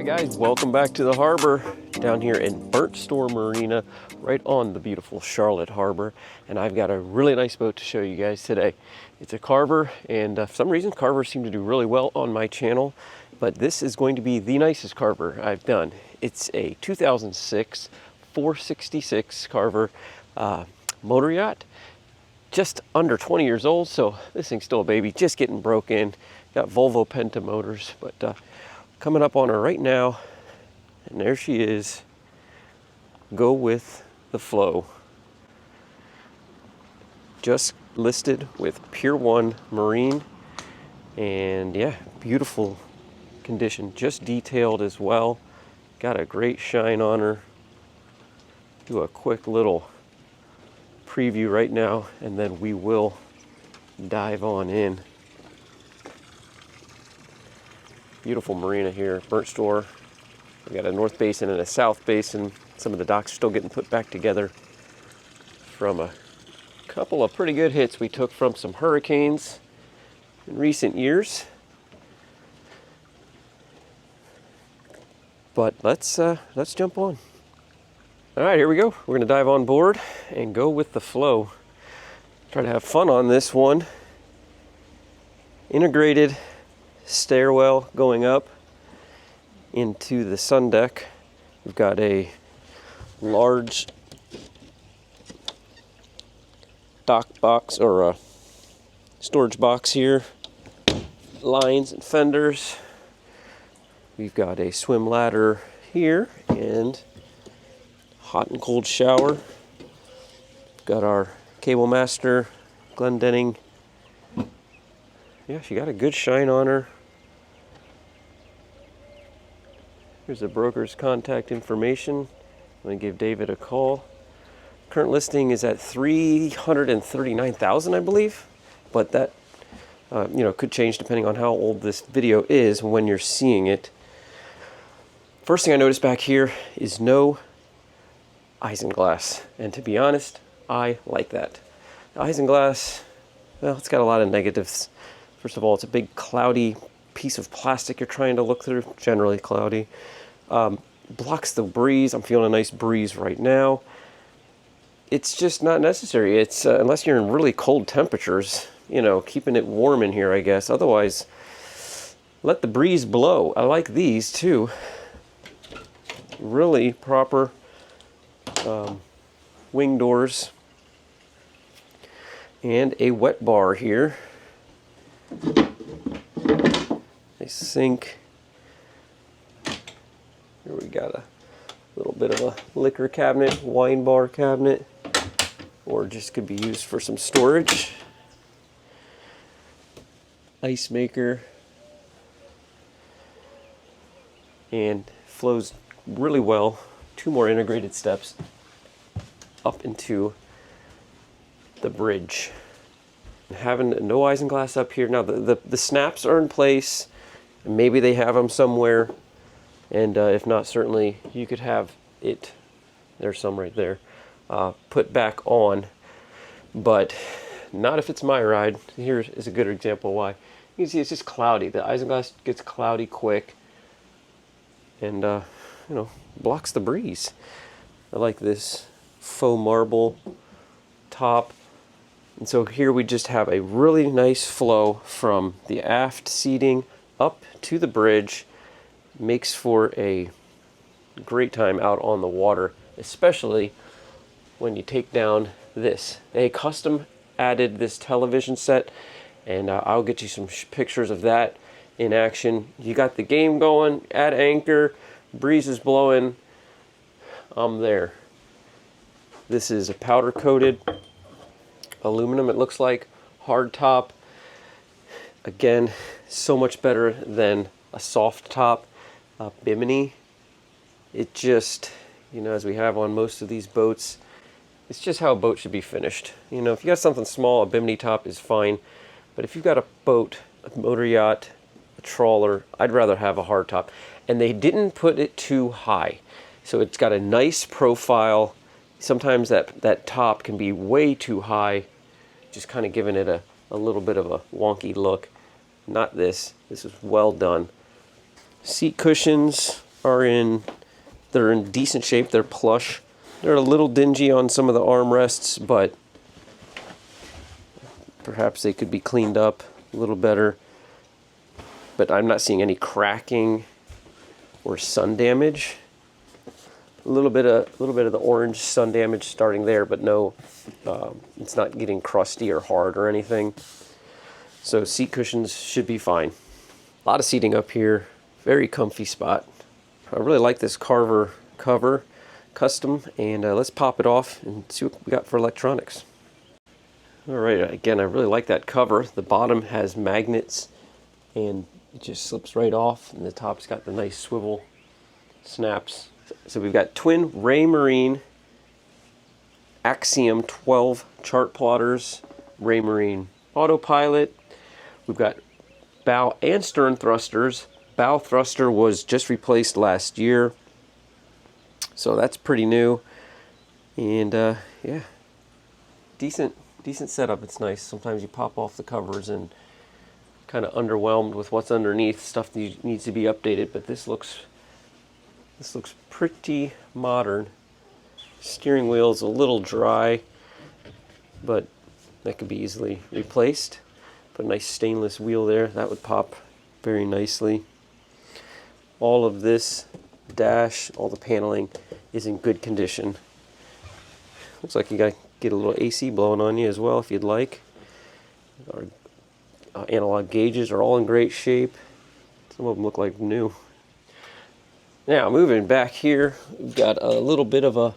Guys, welcome back to the harbor down here in Burnt Store Marina, right on the beautiful Charlotte Harbor. And I've got a really nice boat to show you guys today. It's a Carver, and for some reason Carvers seem to do really well on my channel, but this is going to be the nicest Carver I've done. It's a 2006 466 Carver motor yacht, just under 20 years old, so this thing's still a baby, just getting broke in. Got Volvo Penta motors, but coming up on her right now, and there she is. Go with the flow. Just listed with Pier 1 Marine, and yeah, beautiful condition, just detailed as well. Got a great shine on her. Do a quick little preview right now, and then we will dive on in. Beautiful marina here, Burnt Store. We got a north basin and a south basin. Some of the docks are still getting put back together from a couple of pretty good hits we took from some hurricanes in recent years. But let's jump on. All right, here we go. We're gonna dive on board and go with the flow. Try to have fun on this one. Integrated stairwell going up into the sun deck. We've got a large dock box, or a storage box here, lines and fenders. We've got a swim ladder here and hot and cold shower. Got our cable master, Glendenning. Yeah, she got a good shine on her. Here's the broker's contact information. I'm going to give David a call. Current listing is at $339,000, I believe, but that could change depending on how old this video is when you're seeing it. First thing I noticed back here is no Eisenglass, and to be honest, I like that. Eisenglass, well, it's got a lot of negatives. First of all, it's a big cloudy piece of plastic you're trying to look through, generally cloudy. Blocks the breeze. I'm feeling a nice breeze right now. It's just not necessary. It's unless you're in really cold temperatures, keeping it warm in here, I guess. Otherwise, let the breeze blow. I like these too. Really proper wing doors. And a wet bar here. A sink. Here we got a little bit of a liquor cabinet, wine bar cabinet, or just could be used for some storage. Ice maker. And flows really well. 2 more integrated steps up into the bridge. Having no Eisenglass up here. Now the snaps are in place. Maybe they have them somewhere, and if not, certainly you could have it. There's some right there. Put back on, but not if it's my ride. Here is a good example why. You can see it's just cloudy. The Eisenglass gets cloudy quick, and blocks the breeze. I like this faux marble top. And so here we just have a really nice flow from the aft seating up to the bridge. Makes for a great time out on the water, especially when you take down this. They custom added this television set, and I'll get you some pictures of that in action. You got the game going at anchor, breeze is blowing, I'm there. This is a powder coated aluminum, it looks like, hard top. Again, so much better than a soft top bimini. It just, as we have on most of these boats, It's just how a boat should be finished. You know, if you got something small, a bimini top is fine. But if you've got a boat, a motor yacht, a trawler, I'd rather have a hard top. And they didn't put it too high. So it's got a nice profile. Sometimes that top can be way too high, just kind of giving it a little bit of a wonky look. Not this. This is well done. Seat cushions are they're in decent shape. They're plush. They're a little dingy on some of the armrests, but perhaps they could be cleaned up a little better. But I'm not seeing any cracking or sun damage. A little bit of the orange sun damage starting there, but no, it's not getting crusty or hard or anything. So seat cushions should be fine. A lot of seating up here, very comfy spot. I really like this Carver cover, custom, and let's pop it off and see what we got for electronics. All right, again, I really like that cover. The bottom has magnets and it just slips right off, and the top's got the nice swivel snaps. So we've got twin Raymarine Axiom 12 chart plotters, Raymarine autopilot. We've got bow and stern thrusters. Bow thruster was just replaced last year, so that's pretty new. And yeah, decent setup. It's nice. Sometimes you pop off the covers and kind of underwhelmed with what's underneath. Stuff that needs to be updated, but this looks pretty modern. Steering wheel's a little dry, but that could be easily replaced. Put a nice stainless wheel there. That would pop very nicely. All of this dash, all the paneling is in good condition. Looks like you got to get a little AC blowing on you as well if you'd like. Our analog gauges are all in great shape. Some of them look like new. Now, moving back here, we've got a little bit of a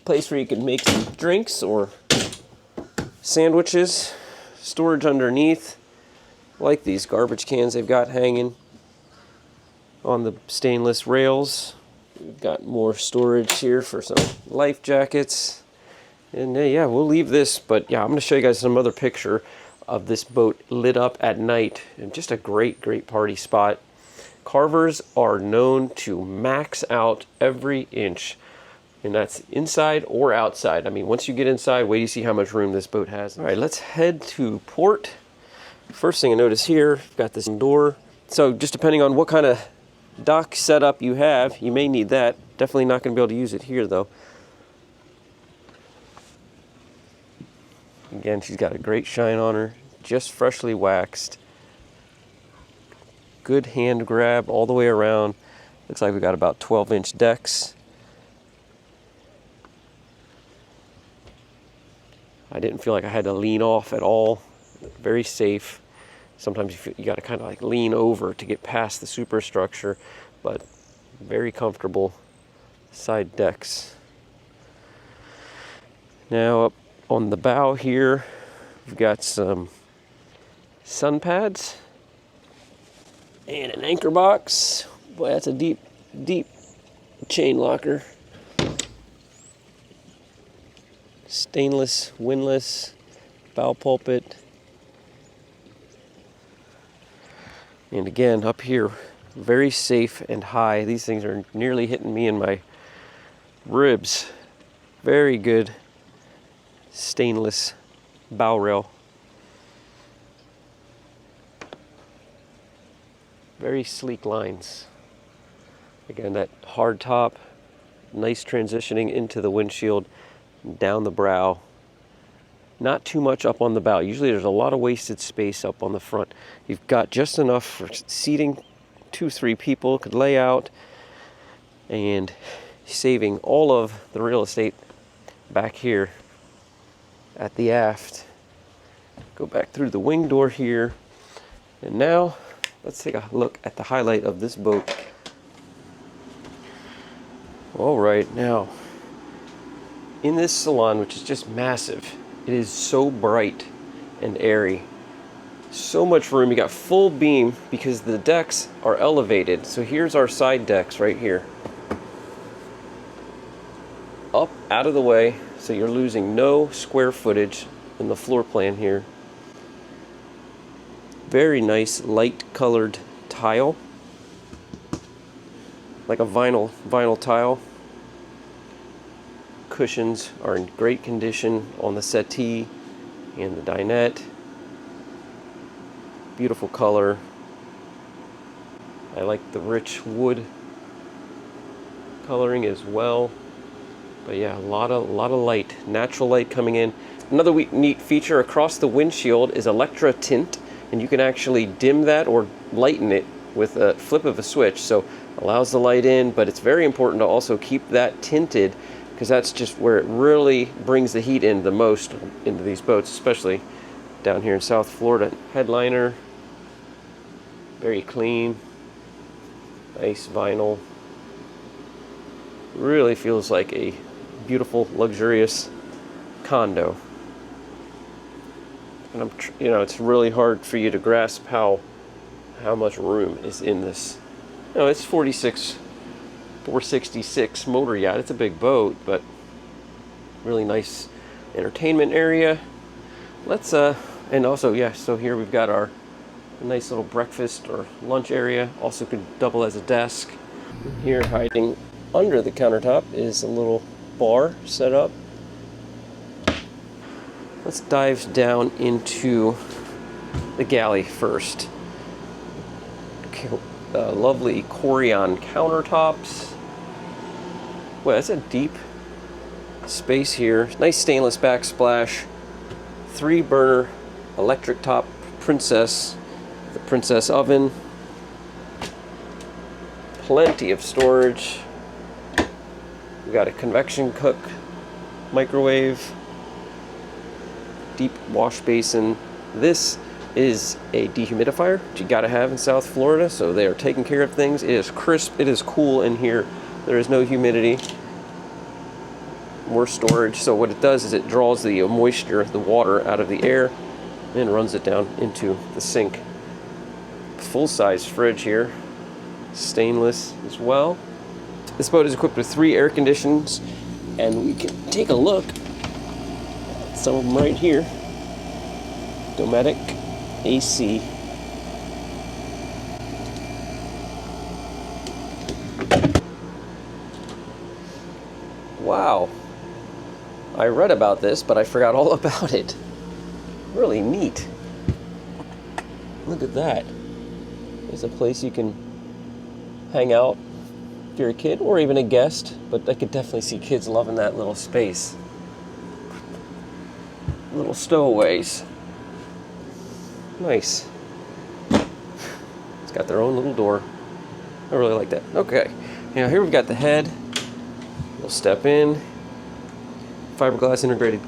place where you can make some drinks or sandwiches. Storage underneath, like these garbage cans they've got hanging on the stainless rails. We've got more storage here for some life jackets. And yeah, we'll leave this, but yeah, I'm going to show you guys some other picture of this boat lit up at night. And just a great party spot. Carvers are known to max out every inch, and that's inside or outside. I mean, once you get inside, wait till you see how much room this boat has. All right, let's head to port. First thing I notice here, we've got this door. So just depending on what kind of dock setup you have, you may need that. Definitely not going to be able to use it here though. Again, she's got a great shine on her, just freshly waxed. Good hand grab all the way around. Looks like we got about 12-inch decks. I didn't feel like I had to lean off at all. Very safe. Sometimes you got to kind of like lean over to get past the superstructure, but very comfortable side decks. Now up on the bow here, we've got some sun pads and an anchor box. Boy, that's a deep chain locker. Stainless, windlass, bow pulpit. And again, up here, very safe and high. These things are nearly hitting me in my ribs. Very good stainless bow rail. Very sleek lines. Again, that hard top, nice transitioning into the windshield, down the brow. Not too much up on the bow. Usually there's a lot of wasted space up on the front. You've got just enough for seating 2-3 people could lay out, and saving all of the real estate back here at the aft. Go back through the wing door here, and now let's take a look at the highlight of this boat. All right, now in this salon, which is just massive, it is so bright and airy. So much room. You got full beam because the decks are elevated. So here's our side decks right here. Up, out of the way. so you're losing no square footage in the floor plan here. Very nice light colored tile, like a vinyl tile. Cushions are in great condition on the settee and the dinette. Beautiful color. I like the rich wood coloring as well. But yeah, a lot of light, natural light coming in. Another neat feature across the windshield is Electra-tint, and you can actually dim that or lighten it with a flip of a switch. So allows the light in, but it's very important to also keep that tinted, because that's just where it really brings the heat in the most into these boats, especially down here in South Florida. Headliner, very clean, nice vinyl. Really feels like a beautiful, luxurious condo. And it's really hard for you to grasp how much room is in this. It's 466 Motor Yacht. It's a big boat, but really nice entertainment area. Let's and also, yeah, so here we've got our nice little breakfast or lunch area. Also could double as a desk. Here, hiding under the countertop, is a little bar set up. Let's dive down into the galley first. Lovely Corian countertops. Well, that's a deep space here. Nice stainless backsplash. 3-burner electric top Princess. The Princess oven. Plenty of storage. We've got a convection cook, microwave, deep wash basin. This is a dehumidifier, which you gotta have in South Florida, so they are taking care of things. It is crisp, it is cool in here. There is no humidity. More storage, so what it does is it draws the moisture, the water, out of the air and runs it down into the sink. Full-size fridge here, stainless as well. This boat is equipped with 3 air conditions, and we can take a look at some of them right here. Dometic AC. Wow. I read about this, but I forgot all about it. Really neat. Look at that. There's a place you can hang out if you're a kid or even a guest, but I could definitely see kids loving that little space. Little stowaways. Nice. It's got their own little door. I really like that. Okay, now here we've got the head. We'll step in. Fiberglass integrated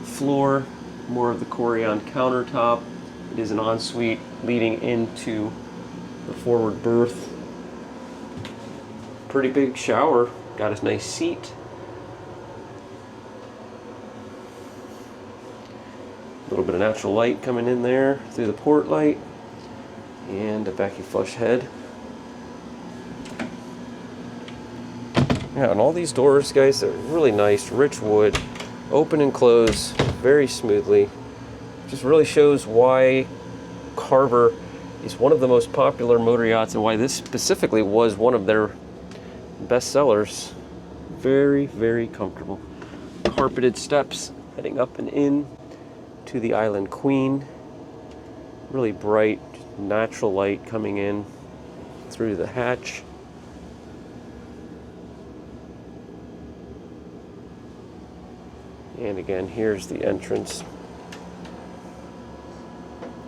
floor. More of the Corian countertop. It is an ensuite leading into the forward berth. Pretty big shower. Got a nice seat. A little bit of natural light coming in there through the port light. And a vacuum flush head. Yeah, and all these doors, guys, they're really nice, rich wood, open and close very smoothly. Just really shows why Carver is one of the most popular motor yachts and why this specifically was one of their best sellers. Very, very comfortable. Carpeted steps heading up and in to the Island Queen. Really bright, natural light coming in through the hatch. And again, here's the entrance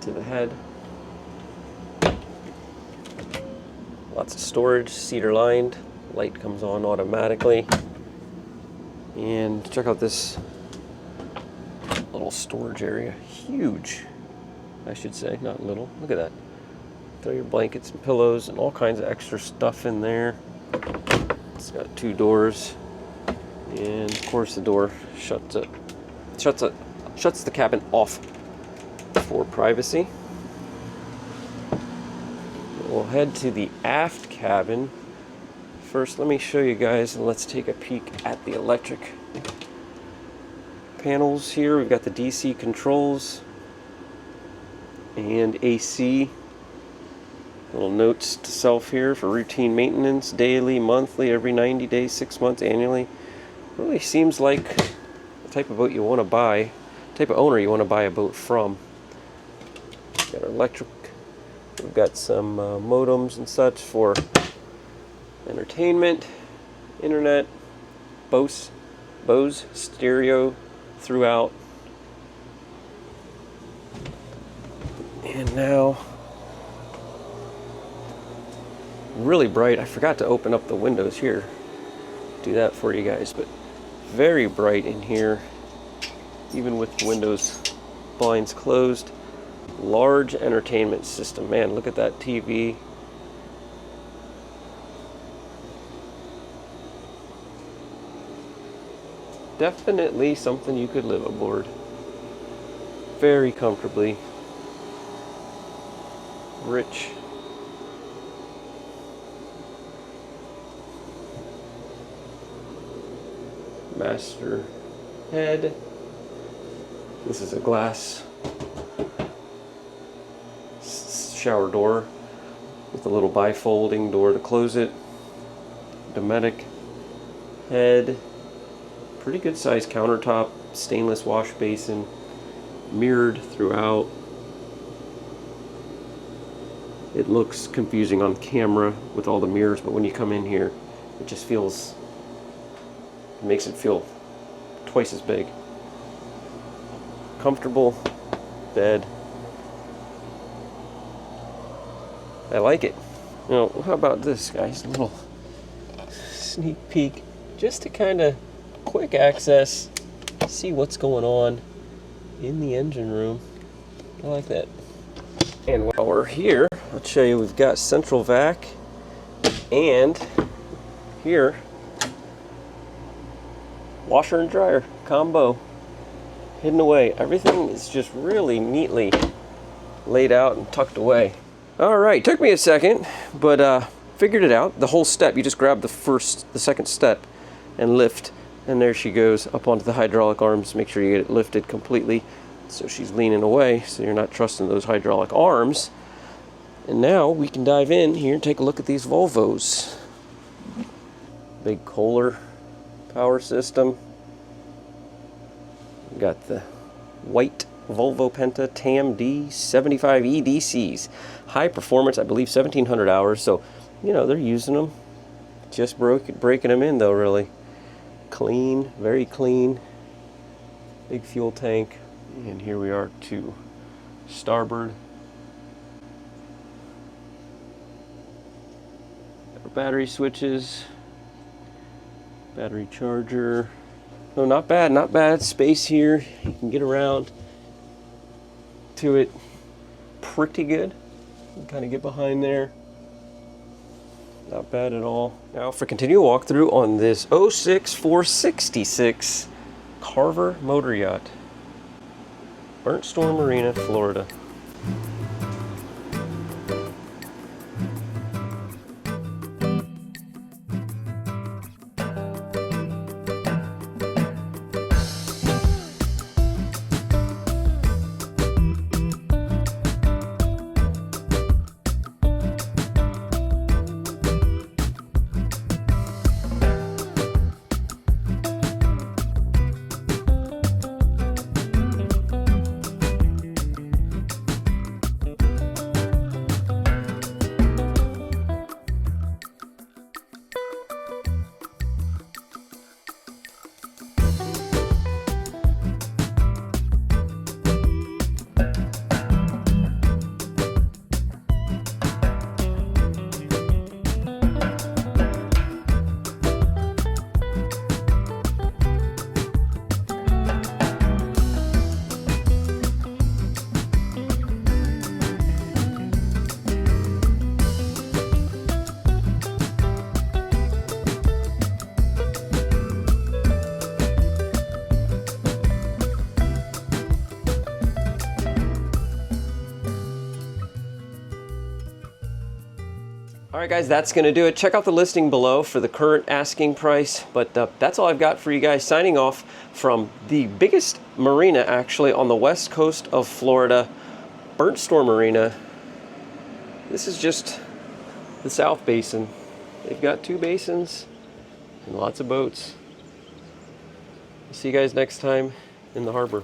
to the head. Lots of storage, cedar lined. Light comes on automatically. And check out this little storage area. Huge, I should say, not little. Look at that. Throw your blankets and pillows and all kinds of extra stuff in there. It's got 2 doors. And of course the door shuts the cabin off for privacy. We'll head to the aft cabin. First, let me show you guys, and let's take a peek at the electric panels here. We've got the DC controls and AC. Little notes to self here for routine maintenance, daily, monthly, every 90 days, 6 months, annually. Really seems like the type of boat you want to buy, type of owner you want to buy a boat from. Got our electric. We've got some modems and such for entertainment, internet, Bose stereo throughout. And now, really bright. I forgot to open up the windows here. Do that for you guys, but very bright in here, even with the windows blinds closed. Large entertainment system. Man, look at that TV. Definitely something you could live aboard very comfortably. Rich. Master head. This is a glass shower door with a little bifolding door to close it. Dometic head. Pretty good sized countertop, stainless wash basin, mirrored throughout. It looks confusing on camera with all the mirrors, but when you come in here, it just feels, it makes it feel twice as big. Comfortable bed. I like it. Now, how about this, guys? A little sneak peek, just to kind of quick access, see what's going on in the engine room. I like that. And while we're here, I'll show you we've got central vac, and here, washer and dryer combo hidden away. Everything is just really neatly laid out and tucked away. All right, took me a second, but figured it out. The whole step, you just grab the second step and lift, and there she goes up onto the hydraulic arms. Make sure you get it lifted completely so she's leaning away, so you're not trusting those hydraulic arms. And now we can dive in here and take a look at these Volvos. Big Kohler power system. We've got the white Volvo Penta TAMD75 EDCs. High performance, I believe 1,700 hours, so, you know, they're using them. Just breaking them in, though, really. Clean, very clean. Big fuel tank. And here we are to starboard. Battery switches. Battery charger. No, not bad, not bad. Space here. You can get around to it pretty good. You can kind of get behind there. Not bad at all. Now for continual walkthrough on this 06 466 Carver Motor Yacht. Burnt Store Marina, Florida. Alright guys, that's going to do it. Check out the listing below for the current asking price, but that's all I've got for you guys. Signing off from the biggest marina actually on the west coast of Florida, Burnt Store Marina. This is just the South Basin. They've got 2 basins and lots of boats. See you guys next time in the harbor.